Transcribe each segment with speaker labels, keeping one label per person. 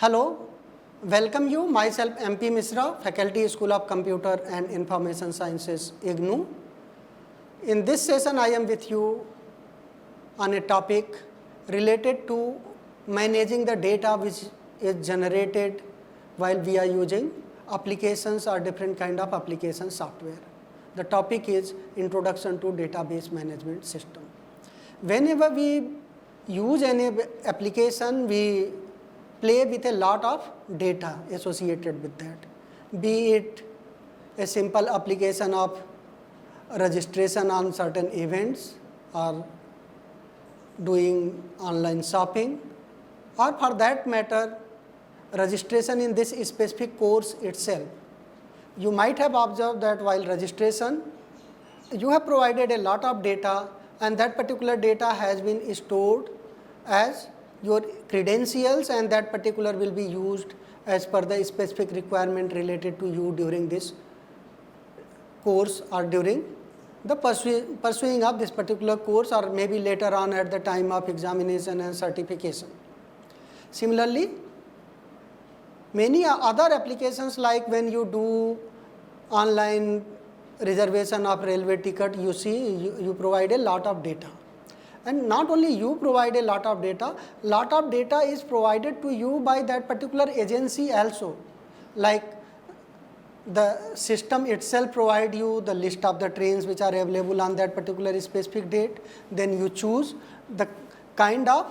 Speaker 1: Hello, welcome you. Myself MP Misra, Faculty School of Computer and Information Sciences, IGNOU. In this session, I am with you on a topic related to managing the data which is generated while we are using applications or different kind of application software. The topic is Introduction to Database Management System. Whenever we use any application, we play with a lot of data associated with that, be it a simple application of registration on certain events or doing online shopping, or for that matter registration in this specific course itself. You might have observed that while registration you have provided a lot of data, and that particular data has been stored as your credentials, and that particular will be used as per the specific requirement related to you during this course or during the pursuing of this particular course, or maybe later on at the time of examination and certification. Similarly, many other applications, like when you do online reservation of railway ticket, you see you provide a lot of data. And not only you provide a lot of data is provided to you by that particular agency also. Like the system itself provide you the list of the trains which are available on that particular specific date. Then you choose the kind of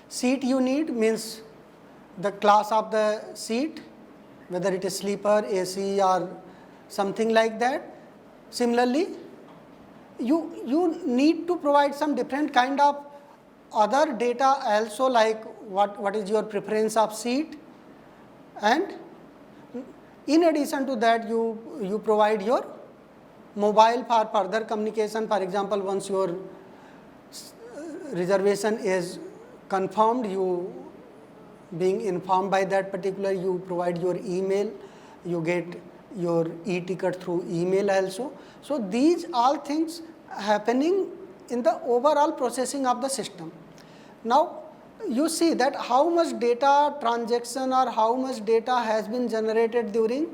Speaker 1: seat you need, means the class of the seat, whether it is sleeper, AC or something like that. Similarly, you need to provide some different kind of other data also, like what is your preference of seat, and in addition to that you provide your mobile for further communication. For example, once your reservation is confirmed, you being informed by that particular, you provide your email, you get your e-ticket through email also. So these all things happening in the overall processing of the system. Now you see that how much data transaction or how much data has been generated during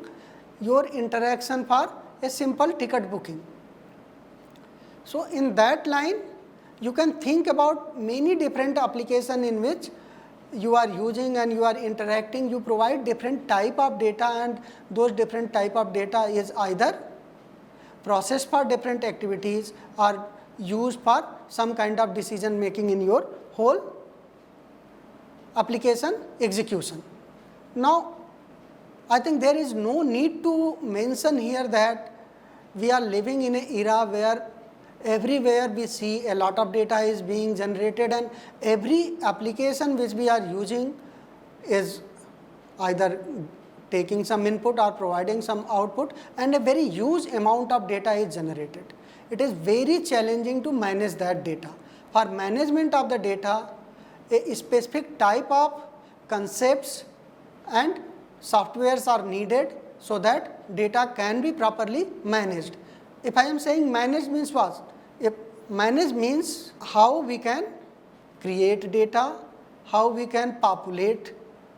Speaker 1: your interaction for a simple ticket booking. So in that line, you can think about many different applications in which you are using and you are interacting. You provide different type of data, and those different type of data is either processed for different activities or used for some kind of decision making in your whole application execution. Now, I think there is no need to mention here that we are living in an era where everywhere we see a lot of data is being generated, and every application which we are using is either taking some input or providing some output, and a very huge amount of data is generated. It is very challenging to manage that data. For management of the data, a specific type of concepts and softwares are needed so that data can be properly managed. If I am saying manage means what? If manage means how we can create data, how we can populate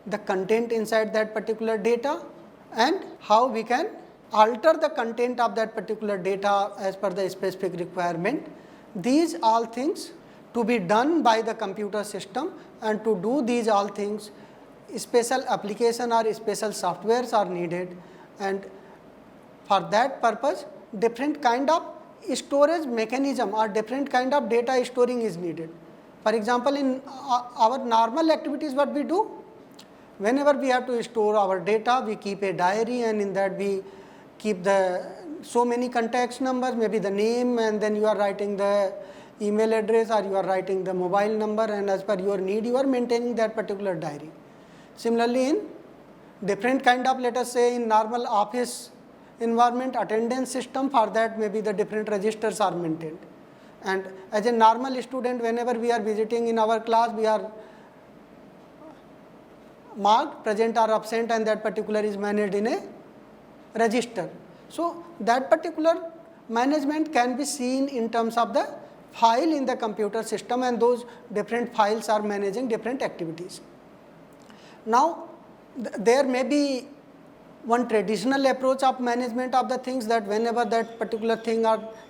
Speaker 1: the content inside that particular data, and how we can alter the content of that particular data as per the specific requirement. These all things to be done by the computer system, and to do these all things special application or special softwares are needed, and for that purpose different kind of storage mechanism or different kind of data storing is needed. For example, in our normal activities, what we do, whenever we have to store our data, we keep a diary, and in that we keep the so many contacts numbers, maybe the name, and then you are writing the email address or you are writing the mobile number, and as per your need you are maintaining that particular diary. Similarly, in different kind of, let us say in normal office environment, attendance system, for that maybe the different registers are maintained. And as a normal student, whenever we are visiting in our class, we are marked present or absent, and that particular is managed in a register. So that particular management can be seen in terms of the file in the computer system, and those different files are managing different activities. Now, there may be one traditional approach of management of the things, that whenever that particular thing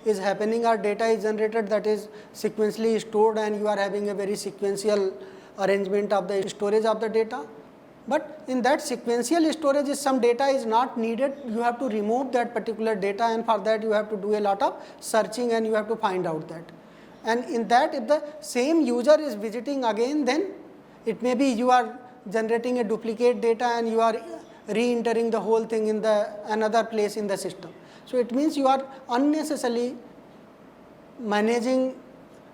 Speaker 1: is happening or data is generated, that is sequentially stored and you are having a very sequential arrangement of the storage of the data. But in that sequential storage, if some data is not needed, you have to remove that particular data, and for that you have to do a lot of searching and you have to find out that. And in that, if the same user is visiting again, then it may be you are generating a duplicate data and you are re-entering the whole thing in the another place in the system. So, it means you are unnecessarily managing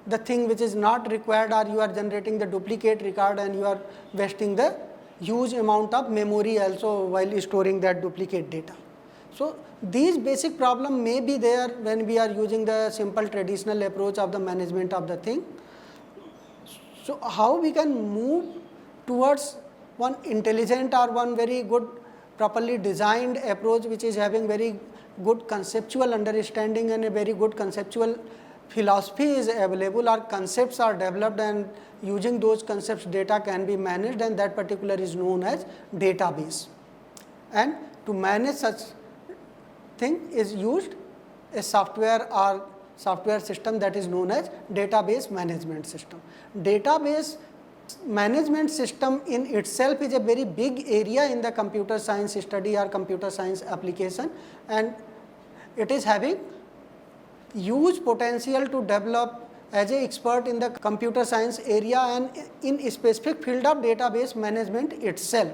Speaker 1: the thing which is not required, or you are generating the duplicate record and you are wasting the huge amount of memory also while storing that duplicate data. So, these basic problem may be there when we are using the simple traditional approach of the management of the thing. So, how we can move towards one intelligent or one very good properly designed approach which is having very good conceptual understanding and a very good conceptual philosophy is available, or concepts are developed, and using those concepts data can be managed, and that particular is known as database. And to manage such thing is used a software or software system that is known as database management system. Database management system in itself is a very big area in the computer science study or computer science application, and it is having huge potential to develop as an expert in the computer science area and in a specific field of database management itself.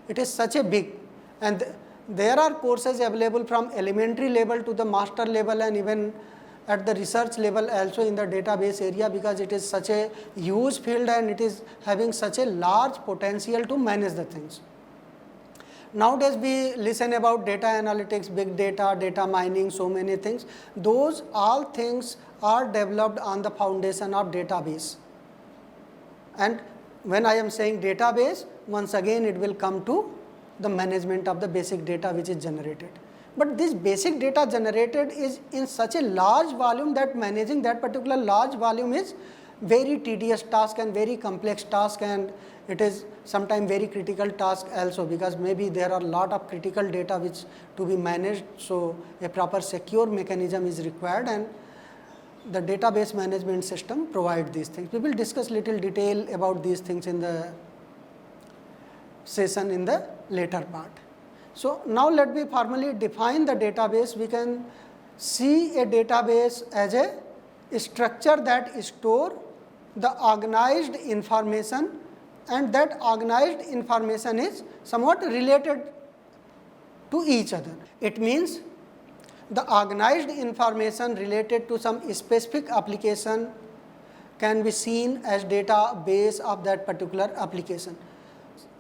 Speaker 1: It is such a big, and there are courses available from elementary level to the master level and even at the research level also in the database area, because it is such a huge field and it is having such a large potential to manage the things. Nowadays we listen about data analytics, big data, data mining, so many things. Those all things are developed on the foundation of database. And when I am saying database, once again it will come to the management of the basic data which is generated. But this basic data generated is in such a large volume that managing that particular large volume is very tedious task and very complex task, and it is sometimes very critical task also, because maybe there are a lot of critical data which to be managed. So, a proper secure mechanism is required, and the database management system provide these things. We will discuss little detail about these things in the session in the later part. So, now let me formally define the database. We can see a database as a structure that store the organized information, and that organized information is somewhat related to each other. It means the organized information related to some specific application can be seen as database of that particular application.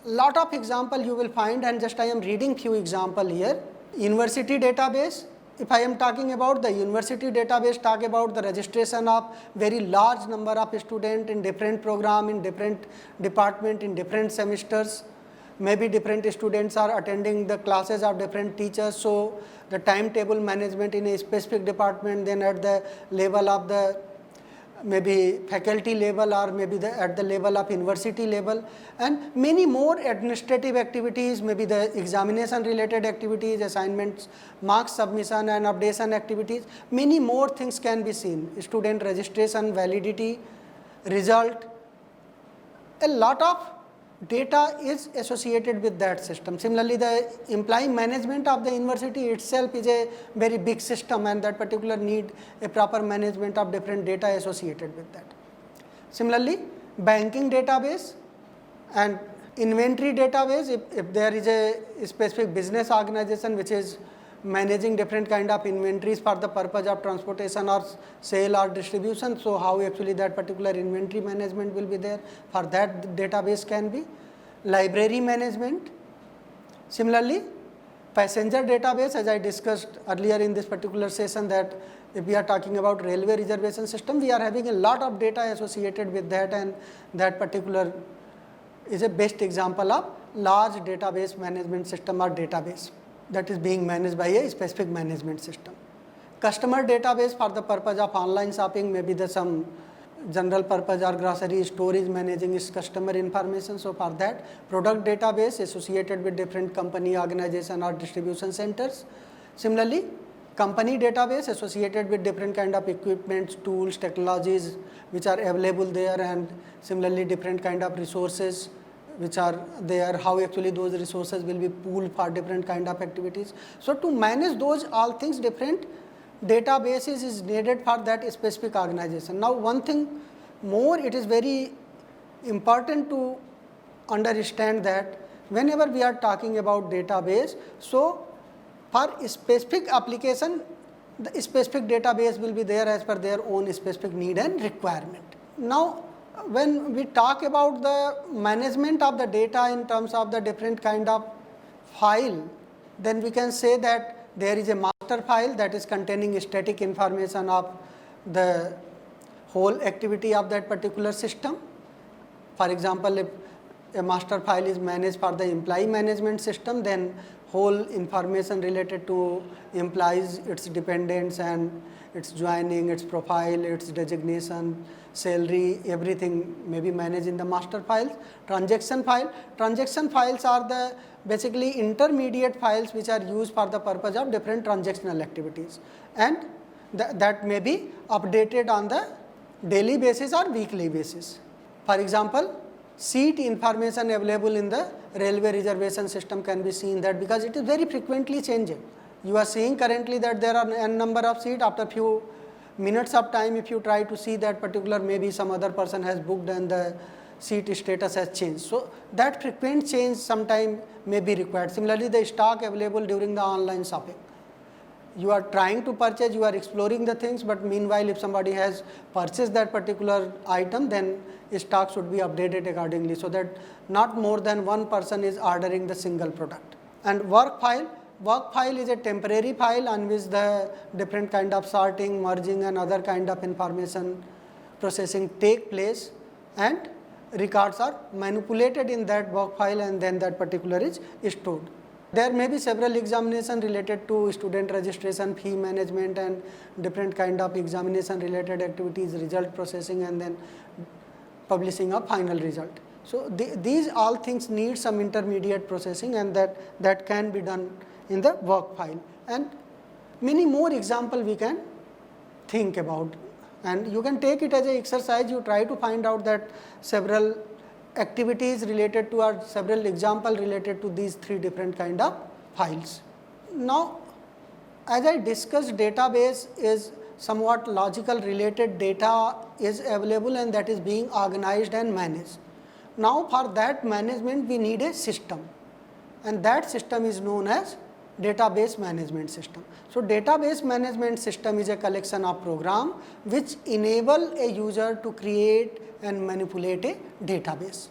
Speaker 1: Lot of example you will find, and just I am reading few example here. University database, if I am talking about the university database, talk about the registration of very large number of students in different program, in different department, in different semesters. Maybe different students are attending the classes of different teachers. So, the timetable management in a specific department, then at the level of the maybe faculty level, or maybe at the level of university level, and many more administrative activities, maybe the examination related activities, assignments, marks submission and updation activities, many more things can be seen. Student registration, validity, result, a lot of data is associated with that system. Similarly, the employee management of the university itself is a very big system, and that particular need a proper management of different data associated with that. Similarly, banking database and inventory database, if there is a specific business organization which is managing different kind of inventories for the purpose of transportation or sale or distribution. So, how actually that particular inventory management will be there, for that database can be. Library management. Similarly, passenger database, as I discussed earlier in this particular session, that if we are talking about railway reservation system, we are having a lot of data associated with that, and that particular is a best example of large database management system or database that is being managed by a specific management system. Customer database for the purpose of online shopping, maybe some general purpose or grocery store is managing its customer information. So for that, product database associated with different company, organization or distribution centers. Similarly, company database associated with different kind of equipments, tools, technologies which are available there, and similarly different kind of resources which are there, how actually those resources will be pooled for different kind of activities. So to manage those all things, different databases is needed for that specific organization. Now one thing more, it is very important to understand that whenever we are talking about database, so for specific application, the specific database will be there as per their own specific need and requirement. Now when we talk about the management of the data in terms of the different kind of file, then we can say that there is a master file that is containing static information of the whole activity of that particular system. For example, if a master file is managed for the employee management system, then whole information related to employees, its dependents and its joining, its profile, its designation, salary, everything may be managed in the master files. Transaction files are the basically intermediate files which are used for the purpose of different transactional activities, and that may be updated on the daily basis or weekly basis. For example, seat information available in the railway reservation system can be seen, that because it is very frequently changing. You are seeing currently that there are n number of seats. After few minutes of time, if you try to see that particular, maybe some other person has booked and the seat status has changed. So that frequent change sometime may be required. Similarly, the stock available during the online shopping. You are trying to purchase, you are exploring the things, but meanwhile if somebody has purchased that particular item, then stock should be updated accordingly, so that not more than one person is ordering the single product. And work file is a temporary file on which the different kind of sorting, merging and other kind of information processing take place, and records are manipulated in that work file, and then that particular is stored. There may be several examinations related to student registration, fee management and different kind of examination related activities, result processing and then publishing a final result. So these all things need some intermediate processing, and that can be done in the work file. And many more example we can think about, and you can take it as an exercise. You try to find out that several activities related to, or several example related to these three different kind of files. Now as I discussed, database is somewhat logical related data is available and that is being organized and managed. Now for that management we need a system, and that system is known as database management system. So database management system is a collection of program which enable a user to create and manipulate a database.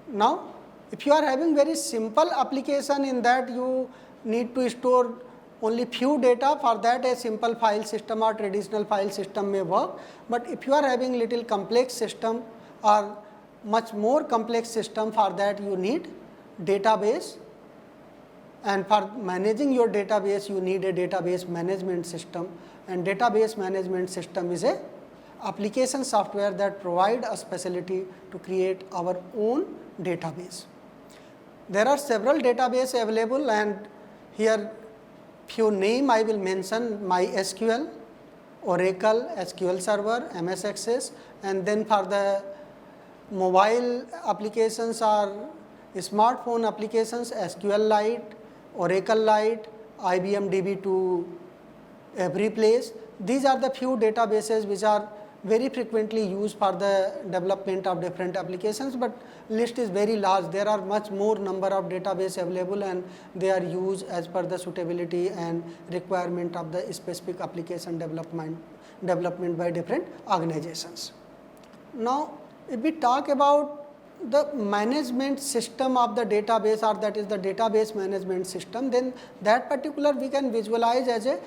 Speaker 1: Now if you are having very simple application, in that you need to store only few data, for that a simple file system or traditional file system may work. But if you are having little complex system or much more complex system, for that you need database, and for managing your database you need a database management system. And database management system is a application software that provide us facility to create our own database. There are several database available, and here few name I will mention: MySQL, Oracle, SQL Server, MS Access, and then for the mobile applications or smartphone applications, SQLite, Oracle Lite, IBM DB to every place. These are the few databases which are very frequently used for the development of different applications, but list is very large. There are much more number of database available, and they are used as per the suitability and requirement of the specific application development by different organizations. Now if we talk about the management system of the database, or that is the database management system, then that particular we can visualize as a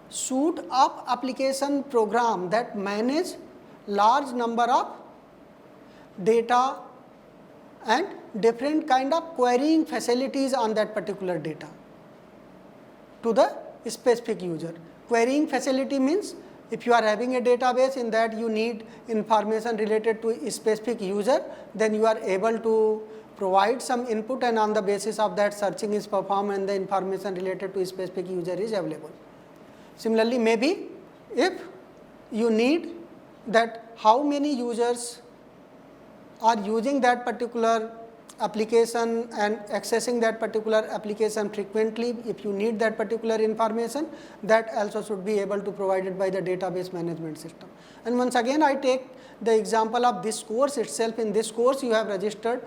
Speaker 1: suite of application program that manage large number of data and different kind of querying facilities on that particular data to the specific user. Querying facility means If you are having a database in that you need information related to a specific user, then you are able to provide some input, and on the basis of that searching is performed and the information related to a specific user is available. Similarly, maybe if you need that how many users are using that particular application and accessing that particular application frequently, if you need that particular information, that also should be able to provided by the database management system. And once again I take the example of this course itself. In this course you have registered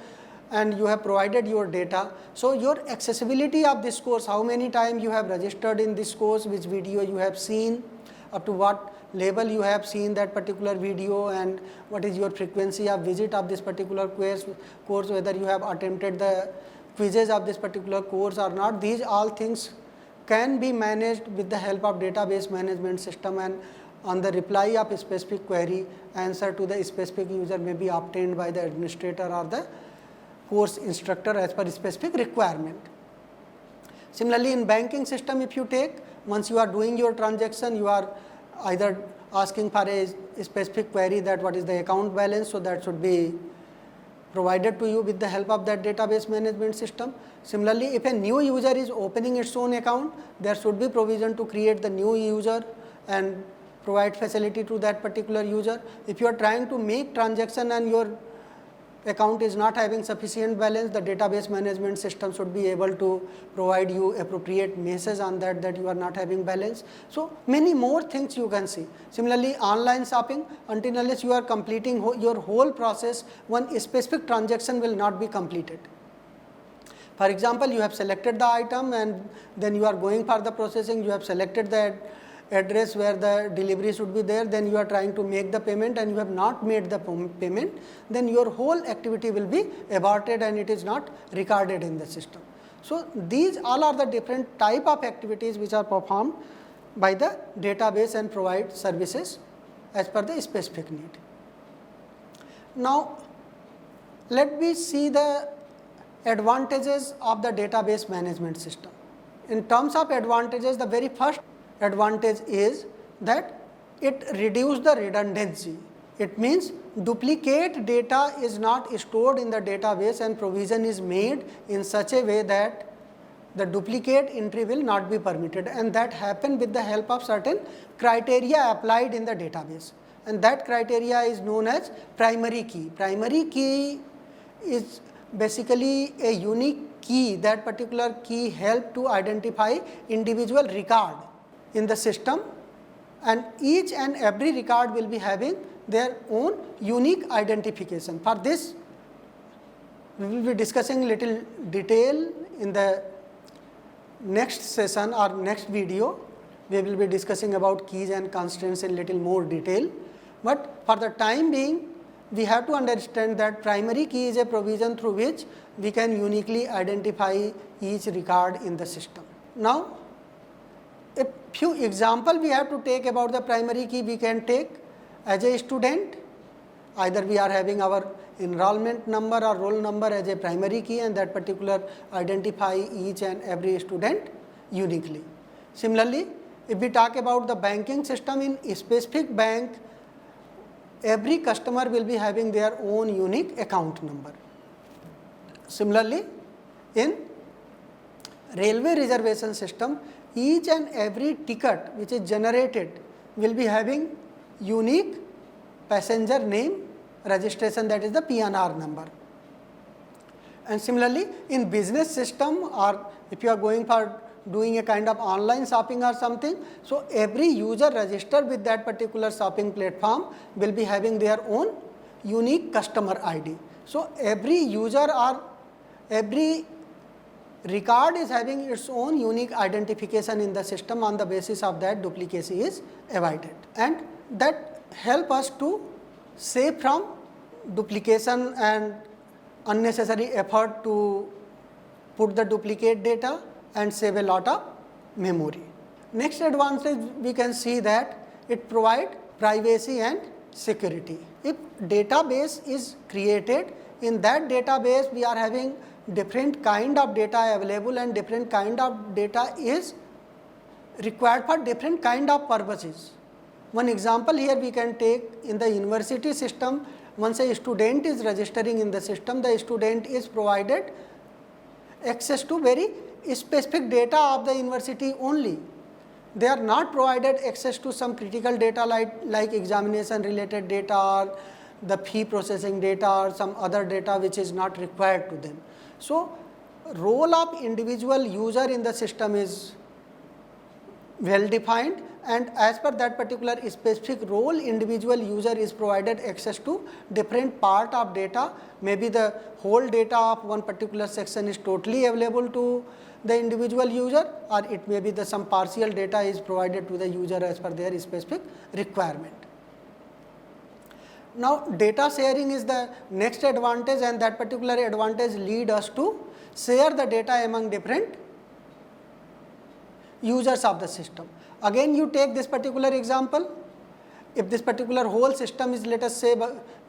Speaker 1: and you have provided your data. So your accessibility of this course, how many times you have registered in this course, which video you have seen, up to what level you have seen that particular video, and what is your frequency of visit of this particular course, whether you have attempted the quizzes of this particular course or not. These all things can be managed with the help of database management system, and on the reply of a specific query, answer to the specific user may be obtained by the administrator or the course instructor as per specific requirement. Similarly, in banking system, if you take, once you are doing your transaction, you are either asking for a specific query that what is the account balance, so that should be provided to you with the help of that database management system. Similarly, if a new user is opening its own account, there should be provision to create the new user and provide facility to that particular user. If you are trying to make transaction and your account is not having sufficient balance, the database management system should be able to provide you appropriate message on that you are not having balance. So many more things you can see. Similarly, online shopping, until unless you are completing your whole process, one specific transaction will not be completed. For example, you have selected the item and then you are going for the processing, you have selected the address where the delivery should be there, then you are trying to make the payment and you have not made the payment, then your whole activity will be aborted and it is not recorded in the system. So these all are the different type of activities which are performed by the database and provide services as per the specific need. Now let me see the advantages of the database management system. In terms of advantages, the very first advantage is that it reduces the redundancy. It means duplicate data is not stored in the database and provision is made in such a way that the duplicate entry will not be permitted, and that happen with the help of certain criteria applied in the database, and that criteria is known as primary key. Primary key is basically a unique key. That particular key help to identify individual record in the system, and each and every record will be having their own unique identification. For this, we will be discussing little detail in the next session or next video. We will be discussing about keys and constraints in little more detail. But for the time being, we have to understand that primary key is a provision through which we can uniquely identify each record in the system. Now, a few examples we have to take about the primary key. We can take as a student, either we are having our enrollment number or roll number as a primary key, and that particular identify each and every student uniquely. Similarly, if we talk about the banking system, in a specific bank, every customer will be having their own unique account number. Similarly, in railway reservation system, each and every ticket which is generated will be having unique passenger name registration, that is the PNR number. And similarly, in business system, or if you are going for doing a kind of online shopping or something, so every user registered with that particular shopping platform will be having their own unique customer ID. So every user or every record is having its own unique identification in the system. On the basis of that, duplicacy is avoided, and that help us to save from duplication and unnecessary effort to put the duplicate data and save a lot of memory. Next advantage, we can see that it provides privacy and security. If database is created, in that database we are having different kind of data available, and different kind of data is required for different kind of purposes. One example here we can take in the university system. Once a student is registering in the system, the student is provided access to very specific data of the university only. They are not provided access to some critical data like examination related data or the fee processing data or some other data which is not required to them. So, role of individual user in the system is well defined, and as per that particular specific role, individual user is provided access to different part of data. Maybe the whole data of one particular section is totally available to the individual user, or it may be the some partial data is provided to the user as per their specific requirement. Now, data sharing is the next advantage, and that particular advantage lead us to share the data among different users of the system. Again, you take this particular example. If this particular whole system is, let us say,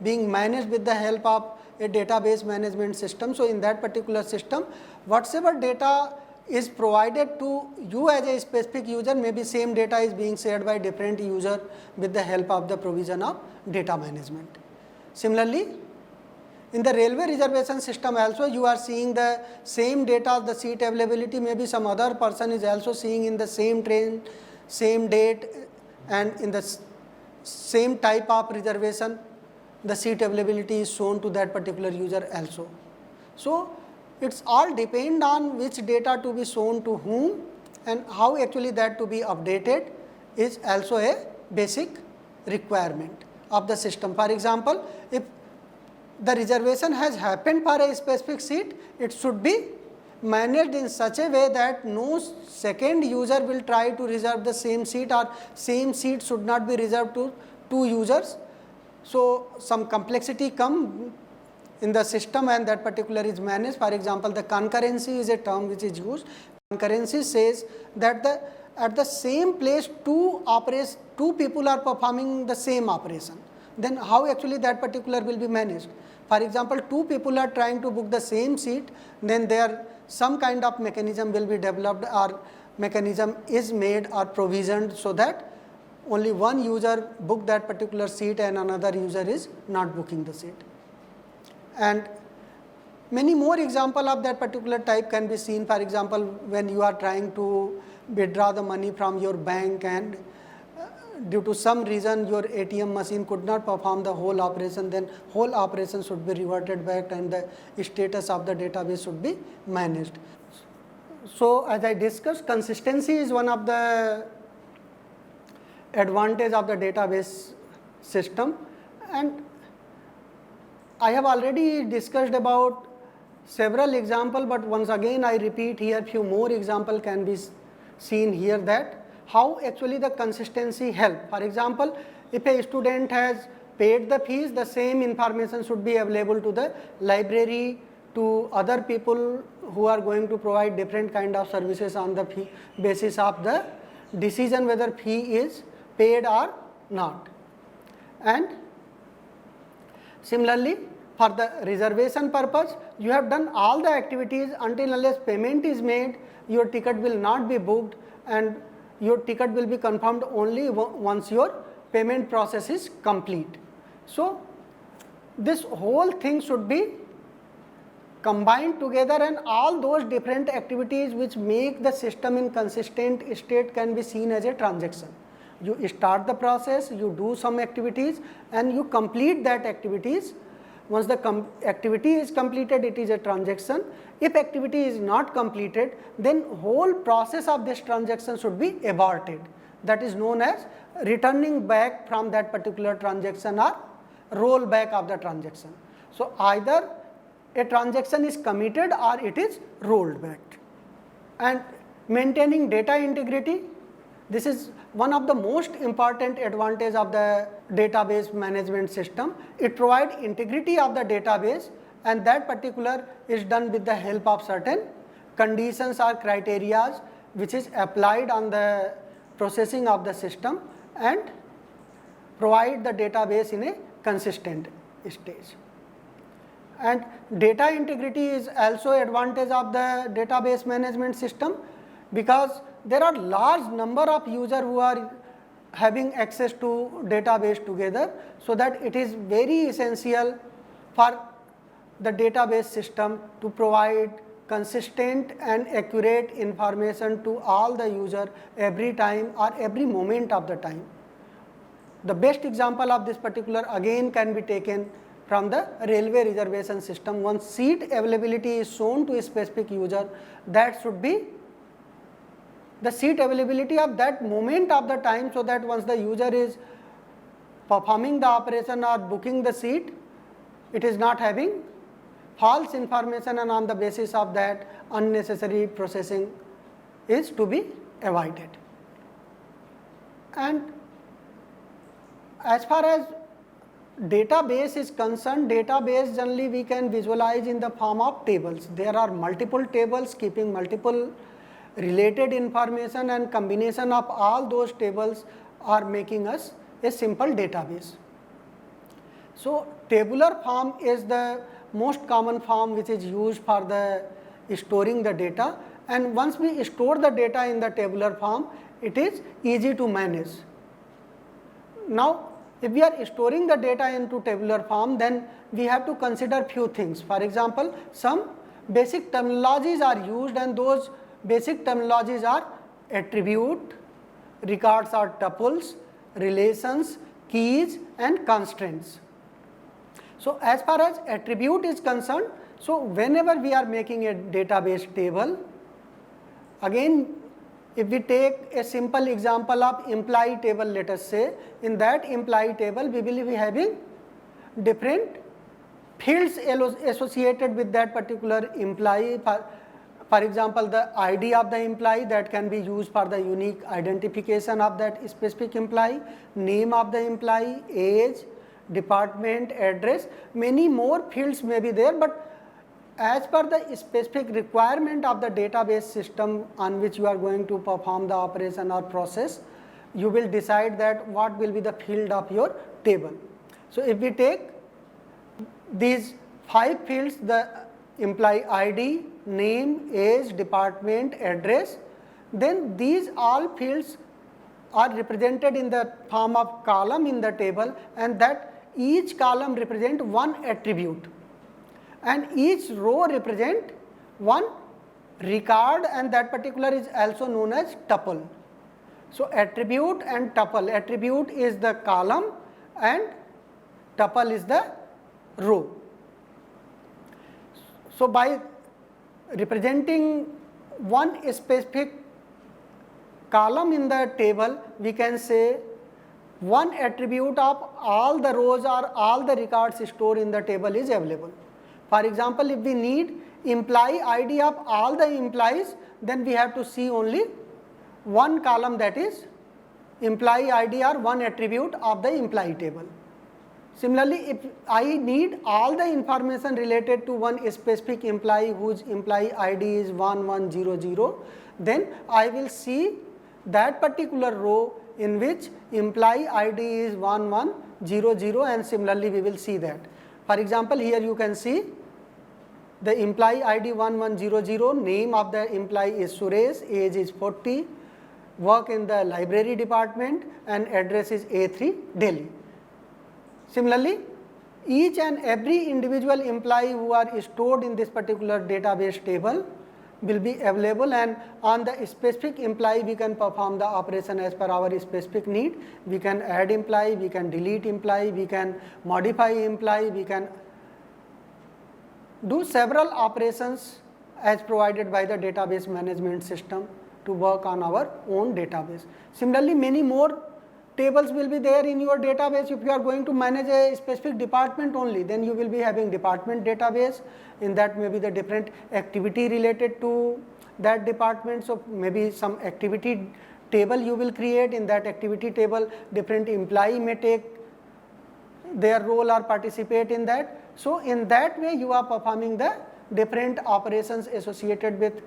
Speaker 1: being managed with the help of a database management system. So, in that particular system, whatever data is provided to you as a specific user, maybe same data is being shared by different user with the help of the provision of data management. Similarly, in the railway reservation system also, you are seeing the same data, the seat availability, maybe some other person is also seeing in the same train, same date, and in the same type of reservation, the seat availability is shown to that particular user also. So, it's all depend on which data to be shown to whom and how actually that to be updated is also a basic requirement of the system. For example, if the reservation has happened for a specific seat, it should be managed in such a way that no second user will try to reserve the same seat, or same seat should not be reserved to two users. So, some complexity come in the system, and that particular is managed. For example, the concurrency is a term which is used. Concurrency says that at the same place two people are performing the same operation. Then how actually that particular will be managed? For example, two people are trying to book the same seat, then there some kind of mechanism will be developed, or mechanism is made or provisioned so that only one user book that particular seat and another user is not booking the seat. And many more example of that particular type can be seen. For example, when you are trying to withdraw the money from your bank, and due to some reason your ATM machine could not perform the whole operation, then whole operation should be reverted back and the status of the database should be managed. So, as I discussed, consistency is one of the advantage of the database system, and I have already discussed about several examples, but once again I repeat here, few more example can be seen here, that how actually the consistency help. For example, if a student has paid the fees, the same information should be available to the library, to other people who are going to provide different kind of services on the fee basis of the decision whether fee is paid or not. And similarly, for the reservation purpose, you have done all the activities. Until unless payment is made, your ticket will not be booked, and your ticket will be confirmed only once your payment process is complete. So, this whole thing should be combined together, and all those different activities which make the system in consistent state can be seen as a transaction. You start the process, you do some activities, and you complete that activities. Once the activity is completed, it is a transaction. If activity is not completed, then whole process of this transaction should be aborted. That is known as returning back from that particular transaction or rollback of the transaction. So, either a transaction is committed or it is rolled back. And maintaining data integrity, this is one of the most important advantage of the database management system. It provides integrity of the database, and that particular is done with the help of certain conditions or criteria which is applied on the processing of the system and provide the database in a consistent stage. And data integrity is also advantage of the database management system, because there are large number of users who are having access to database together, so that it is very essential for the database system to provide consistent and accurate information to all the user every time or every moment of the time. The best example of this particular again can be taken from the railway reservation system. Once seat availability is shown to a specific user, that should be the seat availability of that moment of the time, so that once the user is performing the operation or booking the seat, it is not having false information, and on the basis of that unnecessary processing is to be avoided. And as far as database is concerned, database generally we can visualize in the form of tables. There are multiple tables keeping multiple related information, and combination of all those tables are making us a simple database. So tabular form is the most common form which is used for the storing the data, and once we store the data in the tabular form, it is easy to manage. Now if we are storing the data into tabular form, then we have to consider few things. For example, some basic terminologies are used, and those basic terminologies are attribute, records or tuples, relations, keys and constraints. So as far as attribute is concerned, so whenever we are making a database table, again if we take a simple example of employee table, let us say, in that employee table we will be having different fields associated with that particular employee. For example, the ID of the employee that can be used for the unique identification of that specific employee, name of the employee, age, department, address, many more fields may be there, but as per the specific requirement of the database system on which you are going to perform the operation or process, you will decide that what will be the field of your table. So if we take these 5 fields, the employee ID, name, age, department, address, then these all fields are represented in the form of column in the table, and that each column represent one attribute, and each row represent one record, and that particular is also known as tuple. So attribute and tuple, attribute is the column and tuple is the row. So by representing one specific column in the table, we can say one attribute of all the rows or all the records stored in the table is available. For example, if we need employee ID of all the employees, then we have to see only one column, that is employee ID or one attribute of the employee table. Similarly, if I need all the information related to one specific employee whose employee ID is 1100, then I will see that particular row in which employee ID is 1100, and similarly we will see that. For example, here you can see the employee ID 1100, name of the employee is Suresh, age is 40, work in the library department, and address is A3, Delhi. Similarly, each and every individual employee who are stored in this particular database table will be available, and on the specific employee we can perform the operation as per our specific need. We can add employee, we can delete employee, we can modify employee, we can do several operations as provided by the database management system to work on our own database. Similarly, many more tables will be there in your database. If you are going to manage a specific department only, then you will be having department database. In that may be the different activity related to that department. So maybe some activity table you will create. In that activity table, different employee may take their role or participate in that. So in that way you are performing the different operations associated with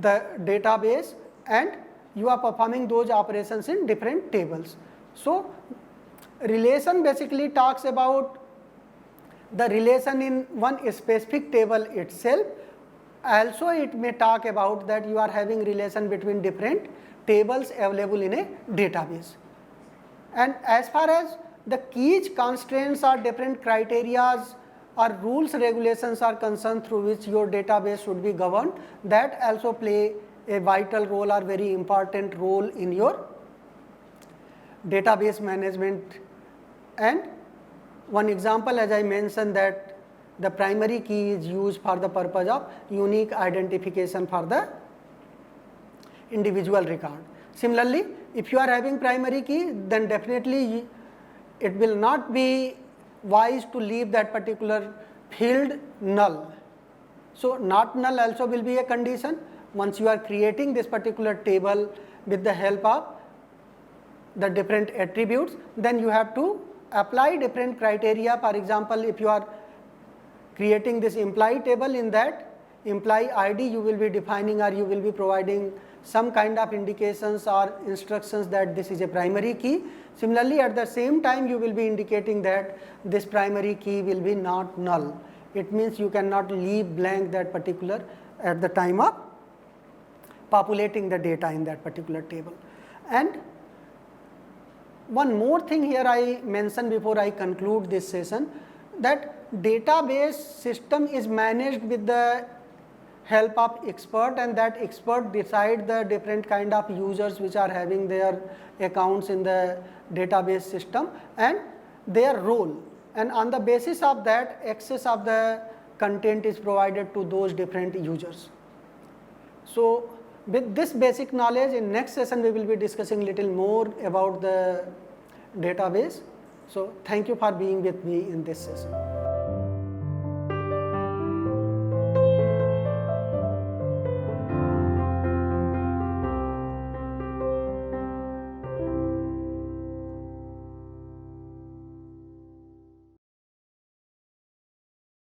Speaker 1: the database, and you are performing those operations in different tables. So relation basically talks about the relation in one specific table itself. Also it may talk about that you are having relation between different tables available in a database. And as far as the key constraints or different criteria or rules regulations are concerned through which your database should be governed, that also play a vital role or very important role in your database management. And one example, as I mentioned, that the primary key is used for the purpose of unique identification for the individual record. Similarly, if you are having primary key, then definitely it will not be wise to leave that particular field null. So not null also will be a condition. Once you are creating this particular table with the help of the different attributes, then you have to apply different criteria. For example, if you are creating this employee table, in that employee ID you will be defining or you will be providing some kind of indications or instructions that this is a primary key. Similarly, at the same time you will be indicating that this primary key will be not null. It means you cannot leave blank that particular at the time of populating the data in that particular table. And one more thing here I mention before I conclude this session, that database system is managed with the help of expert, and that expert decide the different kind of users which are having their accounts in the database system and their role, and on the basis of that access of the content is provided to those different users. So with this basic knowledge, in next session we will be discussing little more about the database. So thank you for being with me in this session.